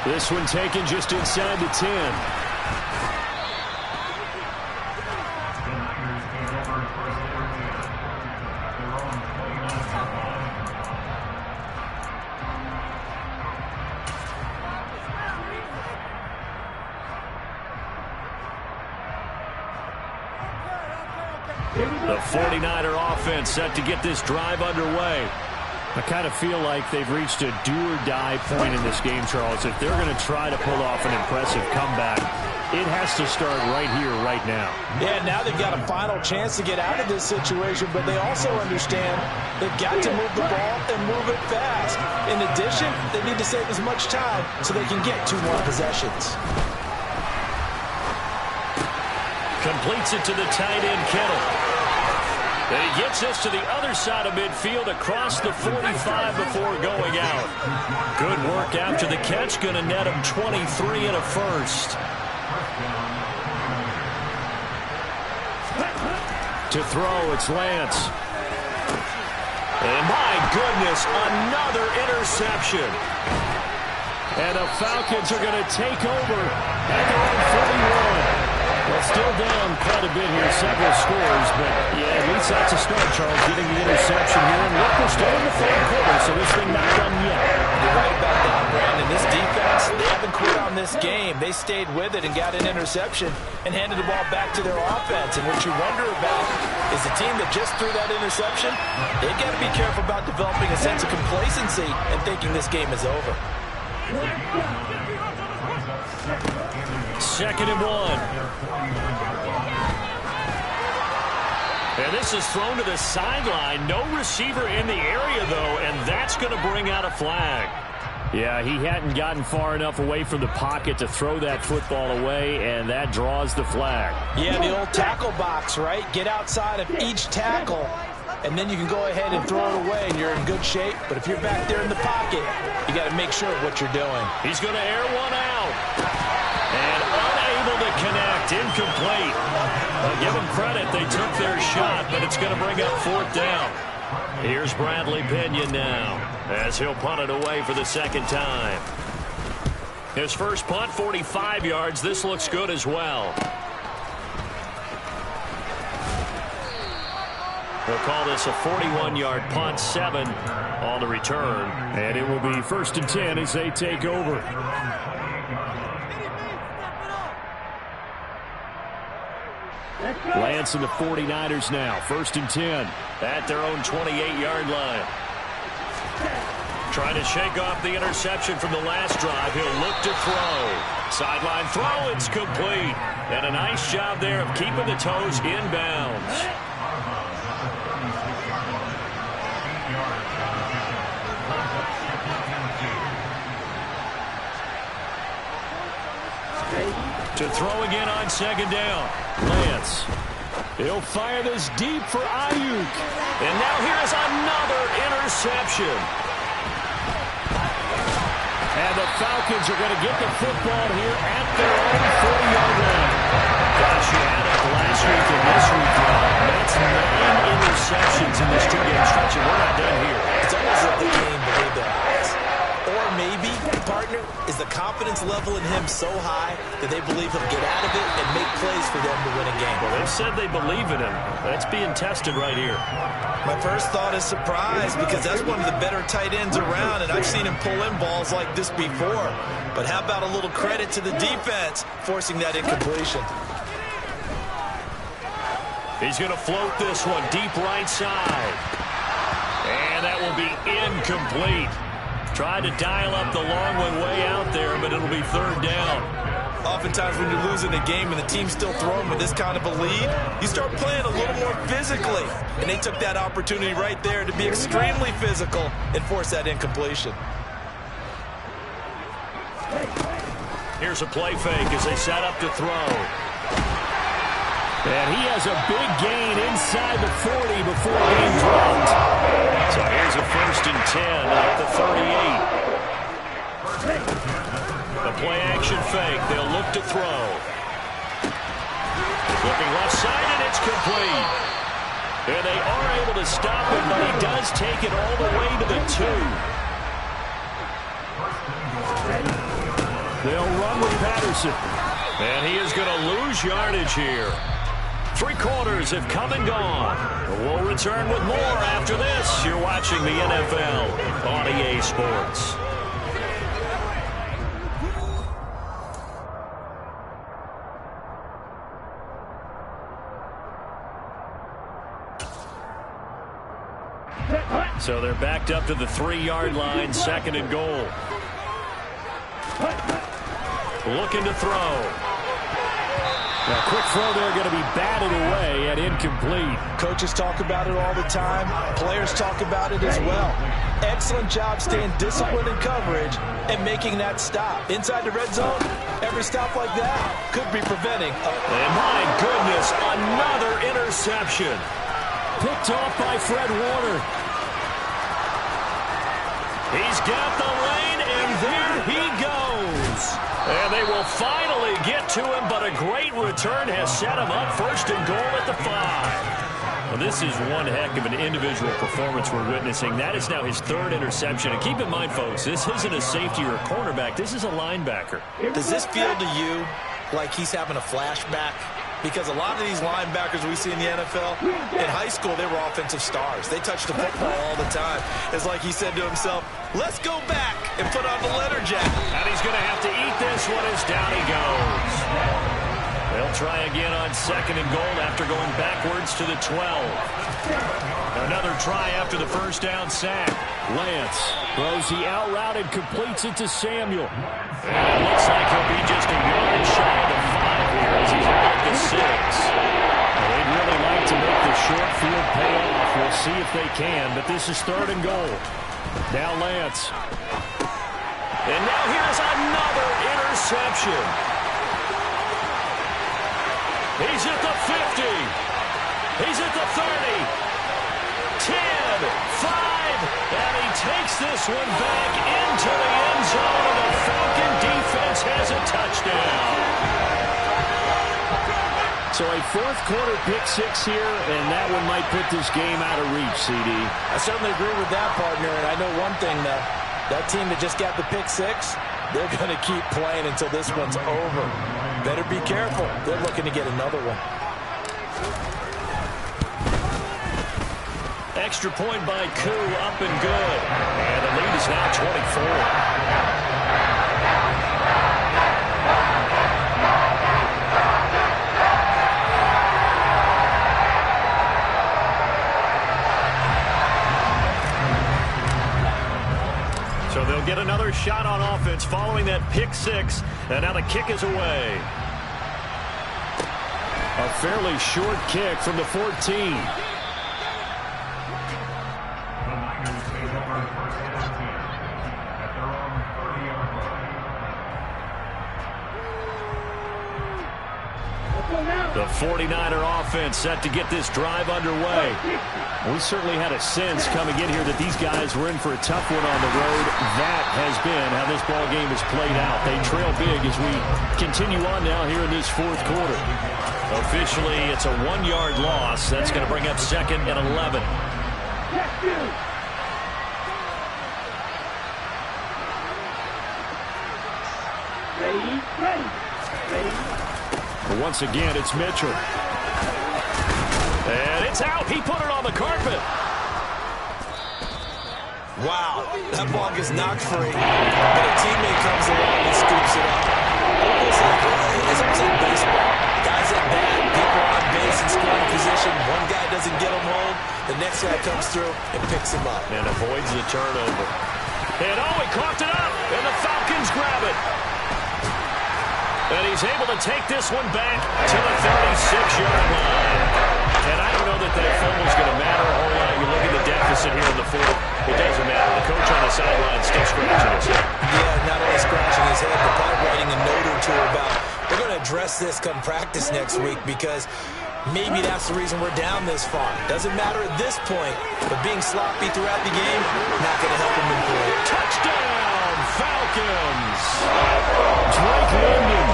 Speaker 2: This one taken just inside the 10. The 49er offense set to get this drive underway. I kind of feel like they've reached a do-or-die point in this game, Charles. If they're going to try to pull off an impressive comeback, it has to start right here, right now.
Speaker 3: Yeah, now they've got a final chance to get out of this situation, but they also understand They've got to move the ball and move it fast. In addition, they need to save as much time so they can get 2 more possessions.
Speaker 2: Completes it to the tight end, Kittle. And he gets this to the other side of midfield across the 45 before going out. Good work after the catch. Going to net him 23 and a first. To throw, it's Lance. And my goodness, another interception. And the Falcons are going to take over at their own 41. Well, still down quite a bit here, several scores, but yeah, at least that's a start, Charles, getting the interception here. And look, we're still in the third quarter, so this thing not done yet.
Speaker 3: You're right about that, Brandon. This defense, they haven't quit on this game. They stayed with it and got an interception and handed the ball back to their offense. And what you wonder about is the team that just threw that interception, they got to be careful about developing a sense of complacency and thinking this game is over.
Speaker 2: 2nd and 1. And this is thrown to the sideline. No receiver in the area, though, and that's going to bring out a flag. Yeah, he hadn't gotten far enough away from the pocket to throw that football away, and that draws the flag.
Speaker 3: Yeah, the old tackle box, right? Get outside of each tackle, and then you can go ahead and throw it away, and you're in good shape. But if you're back there in the pocket, you got to make sure of what you're doing.
Speaker 2: He's going to air one out. And unable to connect, incomplete. Give them credit, they took their shot, but it's going to bring up 4th down. Here's Bradley Pinion now, as he'll punt it away for the 2nd time. His first punt, 45 yards. This looks good as well. They'll call this a 41-yard punt, 7 on the return. And it will be 1st and 10 as they take over. Lance and the 49ers now. 1st and 10 at their own 28-yard line. Trying to shake off the interception from the last drive. He'll look to throw. Sideline throw. It's complete. And a nice job there of keeping the toes inbounds. To throw again on 2nd down. Lance. He'll fire this deep for Ayuk. And now here's another interception. And the Falcons are going to get the football here at their own 40-yard line. Gosh, you had it last week and this week. That's 9 interceptions in this 2-game stretch, and we're not done here.
Speaker 3: It's almost like the game believed their eyes. Or maybe, partner, is the confidence level in him so high that they believe he'll get out of it and make plays for them to win a game.
Speaker 2: Well, they've said they believe in him. That's being tested right here.
Speaker 4: My first thought is surprise, because that's one of the better tight ends around, and I've seen him pull in balls like this before. But how about a little credit to the defense forcing that incompletion?
Speaker 2: He's going to float this one deep right side. And that will be incomplete. Tried to dial up the long one way out there, but it'll be 3rd down.
Speaker 4: Oftentimes when you're losing a game and the team's still throwing with this kind of a lead, you start playing a little more physically. And they took that opportunity right there to be extremely physical and force that incompletion.
Speaker 2: Here's a play fake as they set up to throw. And he has a big gain inside the 40 before being dropped. So here's a 1st and 10 at the 38. The play action fake. They'll look to throw. Looking left side, and it's complete. And they are able to stop him, but he does take it all the way to the 2. They'll run with Patterson. And he is going to lose yardage here. 3 quarters have come and gone. We'll return with more after this. You're watching the NFL on EA Sports. So they're backed up to the 3-yard line, 2nd and goal. Looking to throw. A quick throw there going to be batted away and incomplete.
Speaker 3: Coaches talk about it all the time. Players talk about it as well. Excellent job staying disciplined in coverage and making that stop. Inside the red zone, every stop like that could be preventing.
Speaker 2: And my goodness, another interception. Picked off by Fred Warner. He's got the lane, and there he goes. And they will finally get to him, but a great return has set him up first and goal at the 5. Well, this is one heck of an individual performance we're witnessing. That is now his 3rd interception. And keep in mind, folks, this isn't a safety or a cornerback. This is a linebacker.
Speaker 3: Does this feel to you like he's having a flashback? Because a lot of these linebackers we see in the NFL, in high school, they were offensive stars. They touched the football all the time. It's like he said to himself, let's go back and put on the letter jacket.
Speaker 2: And he's going to have to eat this one as down he goes. They'll try again on 2nd and goal after going backwards to the 12. Another try after the first down sack. Lance throws the out route and completes it to Samuel. And it looks like he'll be just a yard shy of the 5 here as he's at the 6. They'd really like to make the short field pay off. We'll see if they can, but this is 3rd and goal. Now Lance. And now here's another interception. He's at the 50. He's at the 30. 10, 5, and he takes this one back into the end zone, and the Falcon defense has a touchdown. So a 4th quarter pick 6 here, and that one might put this game out of reach, CD.
Speaker 3: I certainly agree with that, partner, and I know one thing, though. That team that just got the pick 6, they're going to keep playing until this one's over. Better be careful. They're looking to get another one.
Speaker 2: Extra point by Koo, up and good. And the lead is now 24. So they'll get another shot on offense following that pick 6. And now the kick is away. A fairly short kick from the 14. The 49er offense set to get this drive underway. We certainly had a sense coming in here that these guys were in for a tough one on the road. That has been how this ball game has played out. They trail big as we continue on now here in this 4th quarter. Officially, it's a 1-yard loss. That's going to bring up 2nd and 11.
Speaker 5: Ready.
Speaker 2: Once again, it's Mitchell. And it's out. He put it on the carpet.
Speaker 3: Wow, that ball gets knocked free, but a teammate comes along and scoops it up. It's almost like baseball. Guys at bat, people on base in scoring position. One guy doesn't get him home. The next guy comes through and picks him up.
Speaker 2: And avoids the turnover. And he coughed it up, and the Falcons grab it. And he's able to take this one back to the 36-yard line. And I don't know that that fumble's going to matter a whole lot. You look at the deficit here in the 4th. It doesn't matter. The coach on the sideline is still scratching his head.
Speaker 3: Yeah, not only scratching his head, but probably writing a note or two about, we're going to address this come practice next week because maybe that's the reason we're down this far. Doesn't matter at this point, but being sloppy throughout the game, not going to help him improve.
Speaker 2: Touchdown, Falcons! Drake London,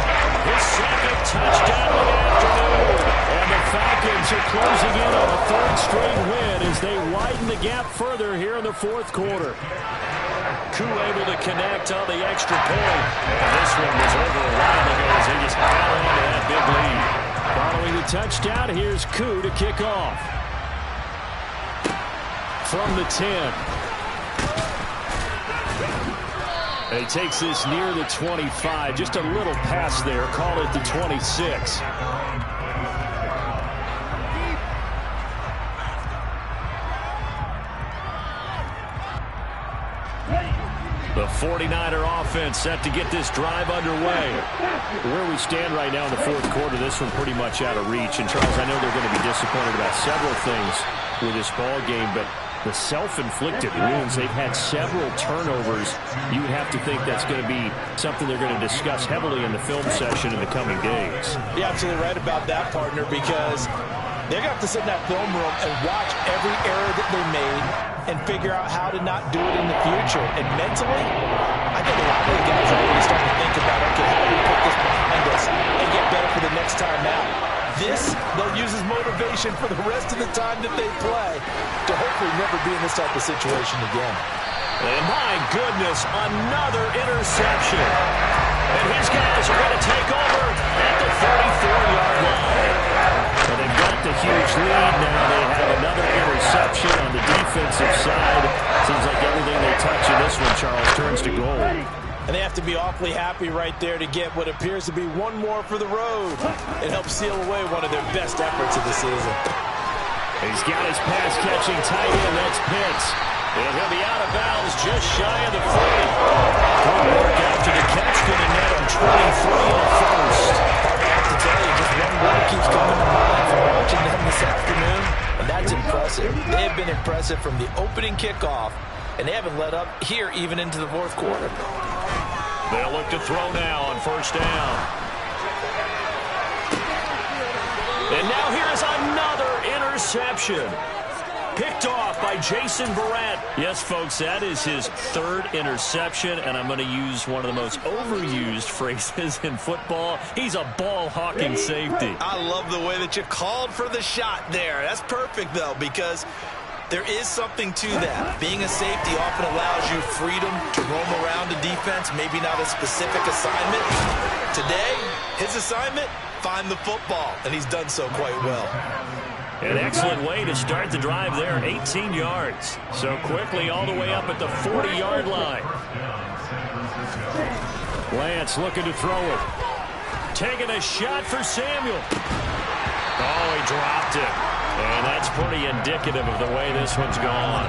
Speaker 2: his 2nd touchdown of the afternoon. And the Falcons are closing in on a 3rd straight win as they widen the gap further here in the 4th quarter. Koo able to connect on the extra point. And this one was over a while ago as they just held on to that big lead. Following the touchdown, here's Koo to kick off. From the 10. And he takes this near the 25. Just a little pass there. Call it the 26. The 49er offense set to get this drive underway. Where we stand right now in the fourth quarter, this one pretty much out of reach. And, Charles, I know they're going to be disappointed about several things with this ball game, but the self-inflicted wounds, they've had several turnovers. You would have to think that's going to be something they're going to discuss heavily in the film session in the coming days.
Speaker 3: You're absolutely right about that, partner, because they're going to have to sit in that film room and watch every error that they made and figure out how to not do it in the future. And mentally, I think a lot of the guys are already starting to think about, okay, how do we put this behind us and get better for the next time out? This, they'll use as motivation for the rest of the time that they play to hopefully never be in this type of situation again.
Speaker 2: And my goodness, another interception. And his guys are going to take over at the 34-yard line. And they've got the huge lead now. They have another interception on the defensive side. Seems like everything they touch in this one, Charles, turns to gold.
Speaker 3: And they have to be awfully happy right there to get what appears to be one more for the road. It helps seal away one of their best efforts of the season.
Speaker 2: He's got his pass-catching tight end. That's Pitts. And he'll be out of bounds just shy of the 40. Good work after the catch. Going to net him 23 in the first.
Speaker 3: I have to tell you, just one word keeps coming to mind from watching them this afternoon, and that's impressive. They have been impressive from the opening kickoff, and they haven't let up here even into the fourth quarter.
Speaker 2: They'll look to throw now on first down. And now here's another interception. Picked off by Jason Verrett. Yes, folks, that is his third interception, and I'm going to use one of the most overused phrases in football. He's a ball-hawking safety.
Speaker 4: I love the way that you called for the shot there. That's perfect, though, because there is something to that. Being a safety often allows you freedom to roam around the defense, maybe not a specific assignment. Today, his assignment, find the football, and he's done so quite well.
Speaker 2: An excellent way to start the drive there, 18 yards. So quickly all the way up at the 40-yard line. Lance looking to throw it. Taking a shot for Samuel. Oh, he dropped it. And that's pretty indicative of the way this one's gone.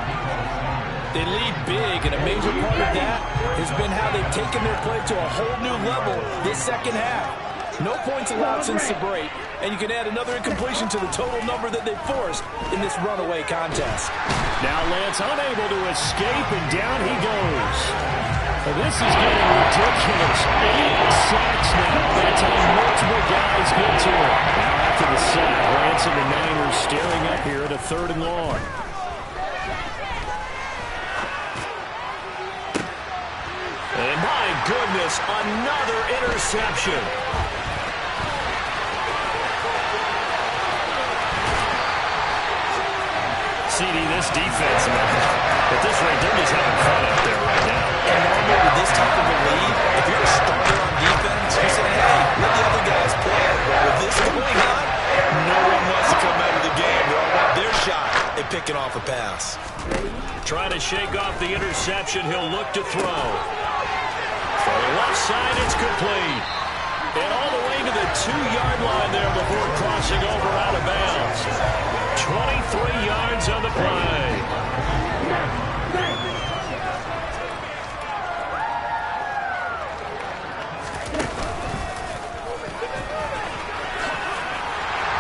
Speaker 3: They lead big, and a major part of that has been how they've taken their play to a whole new level this second half. No points allowed since the break, and you can add another incompletion to the total number that they forced in this runaway contest.
Speaker 2: Now Lance unable to escape, and down he goes. Well, this is getting ridiculous. 8 sacks now. That's how multiple guys get to it. Now after the sack, Lance and the Niners staring up here at a 3rd and long. And my goodness, another interception. CD, this defense, at this rate, they're just having fun out there right now.
Speaker 3: And normally with this type of a lead, if you're a starter on defense, you say, hey, let the other guys play. But with this going on, no one wants to come out of the game. They all want their shot at picking off a pass.
Speaker 2: Trying to shake off the interception. He'll look to throw. For the left side, it's complete. And all the way to the 2-yard line there before crossing over out of bounds. 23 yards on the play.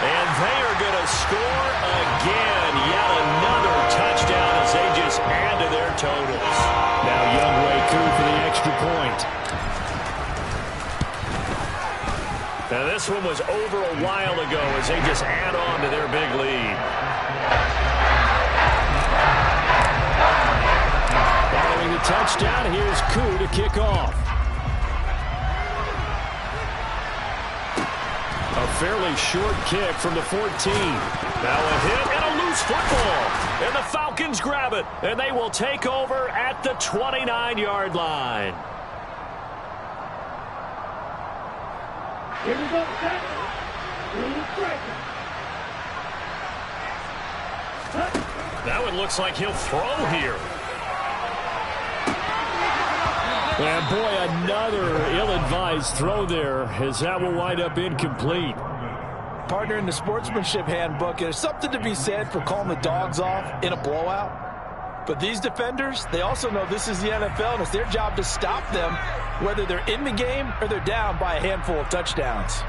Speaker 2: And they are going to score again. Yet another touchdown as they just add to their totals. Now Younghoe Koo for the extra point. Now this one was over a while ago as they just add on to their big lead. Following the touchdown, here's Koo to kick off. A fairly short kick from the 14. Now a hit and a loose football. And the Falcons grab it. And they will take over at the 29-yard line.
Speaker 5: Here we go, set.
Speaker 2: That one looks like he'll throw here. And boy, another ill-advised throw there as that will wind up incomplete.
Speaker 3: Partner, in the sportsmanship handbook, there's something to be said for calling the dogs off in a blowout.
Speaker 4: But these defenders, they also know this is the NFL, and it's their job to stop them, whether they're in the game or they're down by a handful of touchdowns.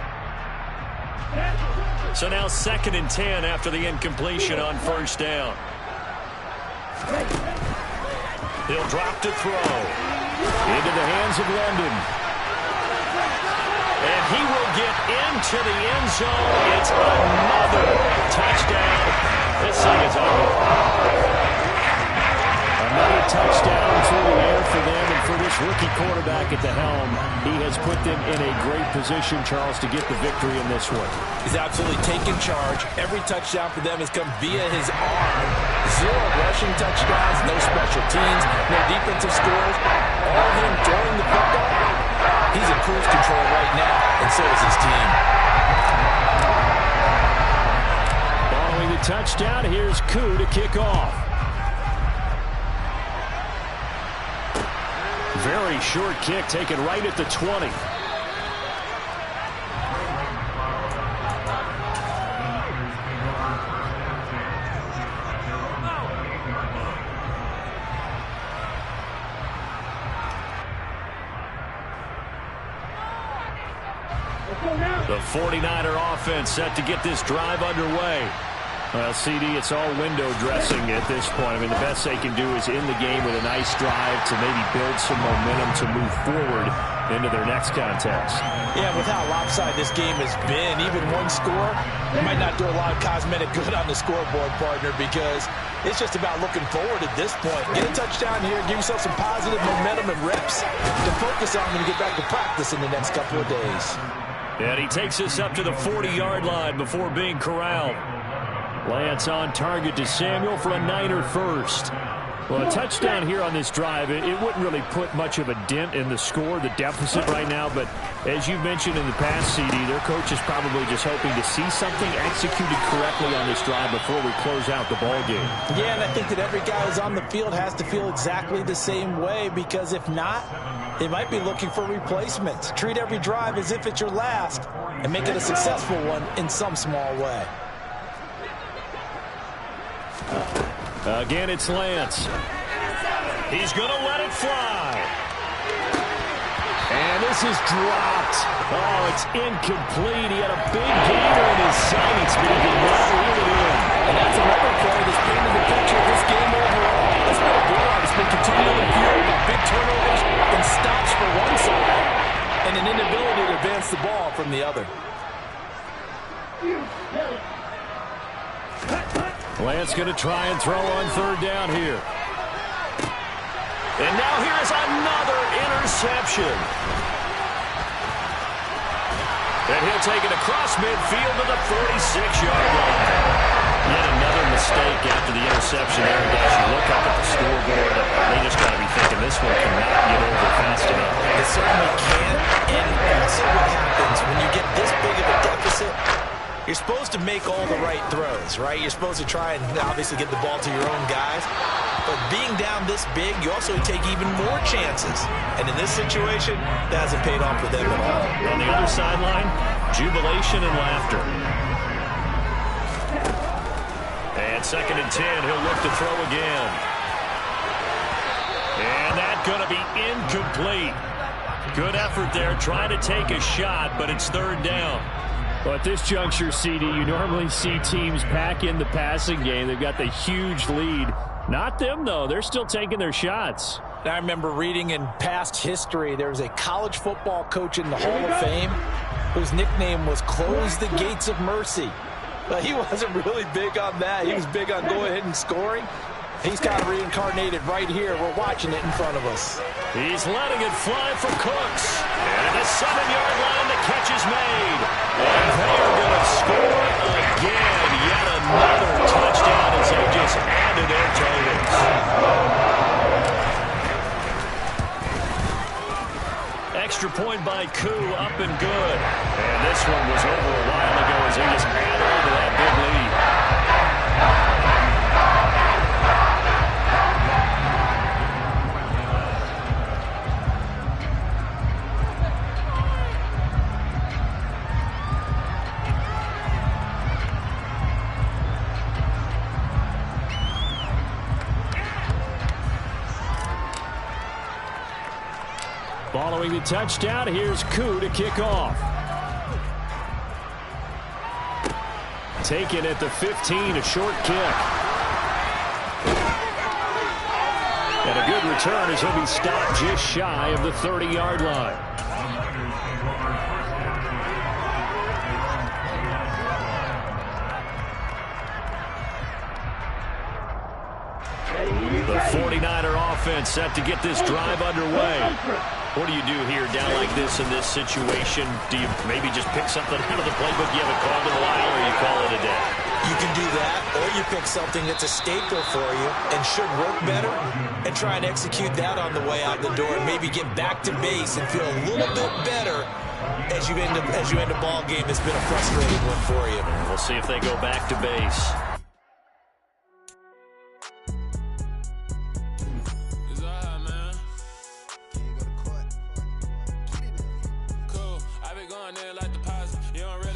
Speaker 2: So now 2nd and 10 after the incompletion on first down. He'll drop to throw. Into the hands of London. And he will get into the end zone. It's another touchdown. This thing is over. Another touchdown through the air for them, and for this rookie quarterback at the helm, he has put them in a great position, Charles, to get the victory in this one.
Speaker 4: He's absolutely taken charge. Every touchdown for them has come via his arm. 0 rushing touchdowns, no special teams, no defensive scores. All him throwing the football. He's in cruise control right now, and so is his team.
Speaker 2: Following the touchdown, here's Koo to kick off. Very short kick taken right at the 20. The 49er offense set to get this drive underway. Well, CD, it's all window dressing at this point. I mean, the best they can do is in the game with a nice drive to maybe build some momentum to move forward into their next contest.
Speaker 4: Yeah, with how lopsided this game has been, even one score might not do a lot of cosmetic good on the scoreboard, partner, because it's just about looking forward at this point. Get a touchdown here, give yourself some positive momentum and reps to focus on when you get back to practice in the next couple of days.
Speaker 2: And he takes us up to the 40-yard line before being corralled. Lance on target to Samuel for a Niner first. Well, a touchdown here on this drive, it wouldn't really put much of a dent in the score, the deficit right now. But as you mentioned in the past, CD, their coach is probably just hoping to see something executed correctly on this drive before we close out the ball game.
Speaker 4: Yeah, and I think that every guy who's on the field has to feel exactly the same way, because if not, they might be looking for replacements. Treat every drive as if it's your last and make it a successful one in some small way.
Speaker 2: Again, it's Lance. He's going to let it fly. And this is dropped. Oh, it's incomplete. He had a big gainer in his sights, but he did not reel it in.
Speaker 4: And that's another play that's been in the picture of this game overall. It's been a blowout. It's been continually fueled with big turnovers and stops for one side and an inability to advance the ball from the other.
Speaker 2: Lance going to try and throw on third down here. And now here is another interception. And he'll take it across midfield to the 46-yard line. Yet another mistake after the interception there. Guys, you look up at the scoreboard, they just got to be thinking this one cannot get over fast enough.
Speaker 4: It certainly can. And also what happens when you get this big of a deficit, you're supposed to make all the right throws, right? You're supposed to try and obviously get the ball to your own guys. But being down this big, you also take even more chances. And in this situation, that hasn't paid off for them at all.
Speaker 2: On the other sideline, jubilation and laughter. And 2nd and 10, he'll look to throw again. And that's going to be incomplete. Good effort there, trying to take a shot, but it's third down. Well, at this juncture, CD, you normally see teams pack in the passing game. They've got the huge lead. Not them, though. They're still taking their shots.
Speaker 4: I remember reading in past history, there was a college football coach in the Hall of Fame whose nickname was Close the Gates of Mercy. But he wasn't really big on that. He was big on going ahead and scoring. He's kind of reincarnated right here. We're watching it in front of us.
Speaker 2: He's letting it fly for Cooks. And at the 7-yard line, the catch is made. And they're going to score again. Yet another touchdown as they just add to their totals. Extra point by Koo, up and good. And this one was over a while ago as they just add on to that big lead. Following the touchdown, here's Koo to kick off. Taken at the 15, a short kick. And a good return as he'll be stopped just shy of the 30-yard line. The 49er offense set to get this drive underway. What do you do here down like this in this situation? Do you maybe just pick something out of the playbook you haven't called in a while, or you call it a day?
Speaker 3: You can do that, or you pick something that's a staple for you and should work better and try and execute that on the way out the door and maybe get back to base and feel a little bit better as you end a ball game that's been a frustrating one for you.
Speaker 2: And we'll see if they go back to base.
Speaker 6: I've been going there like deposit. You don't really